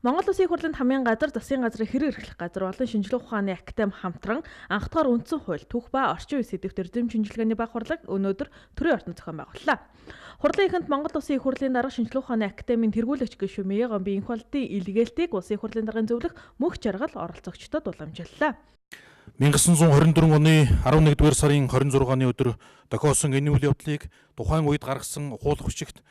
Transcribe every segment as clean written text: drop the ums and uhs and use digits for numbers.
Монгол Улсын их хурлын хамгийн газар засгийн газрын хэрэг эрхлэх газар болон шинжилгээ ухааны актем хамтран анх дахь үндсэн хууль, түүх ба орчин үеийн сэдвт эрдэм шинжилгээний баг хурлаг өнөөдөр төрийн ордонд зохион байгууллаа. Хурлын эхэнд Монгол Улсын их хурлын дарга шинжилгээ ухааны актемийн тэргүүлэгч гишүүн Мегомби инх болтын илгээлтийг Улсын их хурлын даргын зөвлөх мөнх жаргал оролцогчдод уламжиллаа. 1924 оны 11-р сарын 26-ны өдөр тохиосон энэ үйл явдлыг тухайн үед гаргасан хуулах бичигт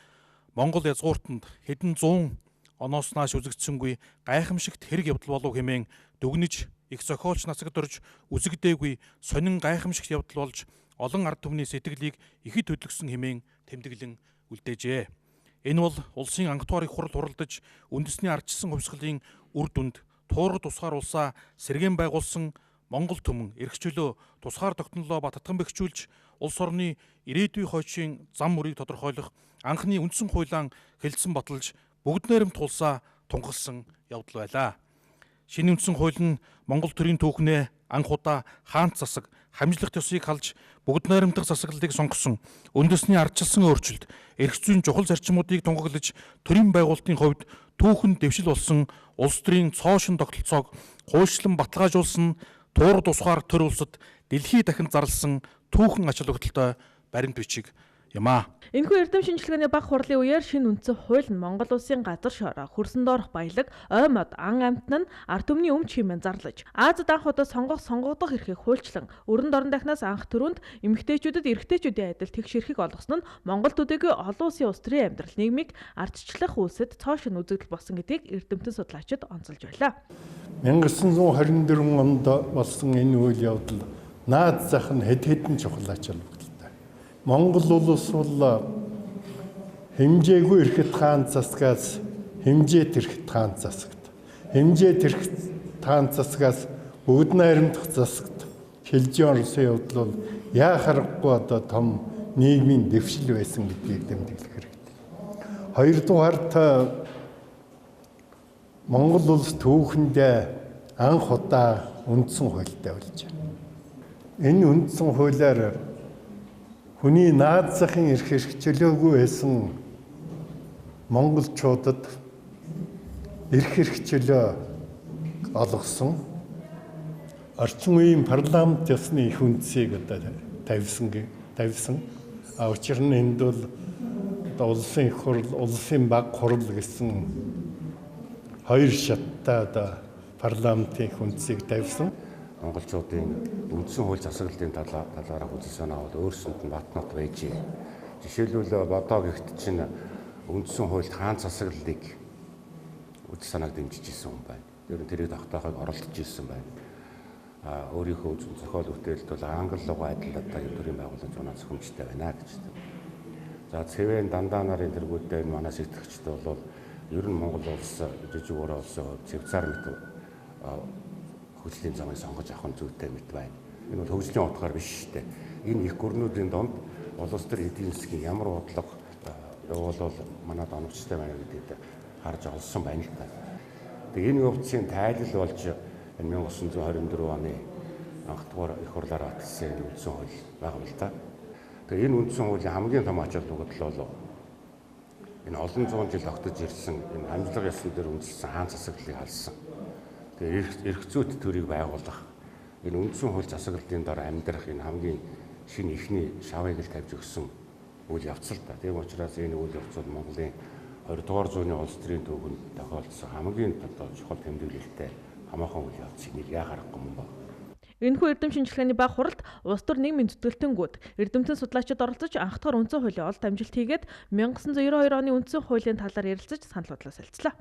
Монгол язгууртанд хэдэн 100 оноос нааш үзэгдсэнгүй гайхамшигт хэрэг явдал болов хэмээн дүгнэж их зохиолч насагт орж үзэгдээгүй сонин гайхамшигт явдал болж олон ард түмний сэтгэлийг ихэд хөдөлгсөн хэмээн тэмдэглэн үлдээжээ. Энэ бол улсын анх дугаар их хурал хуралдаж үндэсний ардчилсан хувьсгалын үр дүнд туурга тусгаар улсаа сэргээн байгуулсан Монгол түмэн эрх чөлөө тусгаар тогтнолоо баттган бэхжүүлж улс орны ирээдүйн хойчийн зам мөрийг тодорхойлох анхны үндсэн хуулиан хэлэлцэн баталж бүгд найрамд тулсаа тунхагласан явдал байлаа. Шинэ үндсэн хууль нь Монгол төрийн түүхнээ анх удаа хаант засаг, хамжлах төсвийг халж бүгд найрамдах засаглалыг сонгосон үндэсний ардчилсан өөрчлөлт, эрх зүйн чухал зарчмуудыг тунхаглаж төрийн байгуулалтын хувьд түүхэнд дэвшил болсон улс төрийн цоошин тогтолцоог хуульчлан баталгаажуулсан туурга тусгаар төр улсад дэлхий дахин зарласан түүхэн ач холбогдолтой баримт бичиг юм аа. Энэхүү эрдэм шинжилгээний баг хурлын үеэр шинэ үндсэн хууль нь Монгол Улсын газар шороо, хөрсөн доорх баялаг, ой мод, ан амтан нь ард түмний өмч хэмээн зарлаж, Азад анх удаа сонгогдох эрхийг хуульчлан, өрөнд орон дахнаас анх төрөнд эмэгтэйчүүдэд эрэгтэйчүүдийн адил тэгш эрхийг олгосон нь Монгол төдийгүй олон улсын улс төрийн амьдрал нийгмийг ардчлах үйлсэд цоошин үзэгдэл болсон гэдгийг эрдэмтэн судлаачид онцолж байлаа. 1924 онд болсон энэ үйл явдал наад зах нь хэдэн чухал ач холбогдолтой. Монгол улс бол хэмжээгүй эрхэт хаан засгаас хэмжээт эрхэт хаан засагт, хэмжээт эрхэт хаан засгаас бүгд найрамдах засагт шилжиж орсон явдал бол яа харахгүй одоо том нийгмийн дэвшил байсан гэдгийг тэмдэглэх хэрэгтэй. Хоёрдугаарт Монгол улс түүхэндээ анх удаа үндсэн хуультай болж байна. Энэ үндсэн хуулиар хүний наад захын эрх чөлөөгүй байсан монголчуудад эрх чөлөө олгосон орчин үеийн парламент ёсны их үндсийг одоо тавьсан. Учир нь энд бол улсын их хурл, улсын баг хурл гэсэн хоёр шаттай одоо парламентын их үндсийг тавьсан. Монголчуудын үндсэн хууль засаглалын талаараа үзэл санаа бол өөрсөнд нь батнот байж. Жишээлбэл бодоо гихт чинь үндсэн хуульд хаан засаглалыг үзэл санааг дэмжиж ирсэн хүн байна. Ер нь тэрийг тогтоохыг оролдож ирсэн байна. Өөрийнхөө үзэн зохиол бүтээлд бол англи руу адил одоо энэ төрлийн байгууллагын зунаа зөвхөмжтэй байна гэж байна. За цэвэн дандаа нарын тэргүүдтэй энэ манай сэтгэгчд бол ер нь Монгол улс жижиг өрөө улс цэвцаар мэт хөгжлийн замыг сонгож авах нь зүйтэй мэт байна. Энэ бол хөгжлийн утгаар биш шүү дээ. Энэ их гүрнүүдийн донд улс төр эдийн засгийн ямар бодлого явуул манад оновчтой байна гэдэгт харж олсон байна л та. Тэгээ энэ явцын тайлал болж энэ 1924 оны анх дугаар их хурлаар баталсан үндсэн хууль байгаа юм л та. Тэгээ энэ үндсэн хуулийн хамгийн том ач холбогдол бол энэ олон зуун жил тогтож ирсэн энэ амжилга ёсон дээр үндэслэн хаан засаглалыг халсан. Тэгээ эрх зүйт төрийг байгуулах энэ үндсэн хууль засаглалын дор амьдрах энэ хамгийн шинэ ихний шавыг л тавьж өгсөн үйл явц л та. Тийм учраас энэ үйл явц бол Монголын 20 дугаар зууны улс төрийн түүхэнд тохиолдсон хамгийн одоо чухал тэмдэглэлтэй хамаахан үйл явц энийг яа харахгүй юм ба. Энэхүү эрдэм шинжилгээний баг хуралд улс төр нийгмийн зүтгэлтэнгүүд, эрдэмтэн судлаачид оролцож анх дахь үндсэн хуулийн олд амжилт хийгээд 1992 оны үндсэн хуулийн талаар ярилцаж санал бодлоо солилцлоо.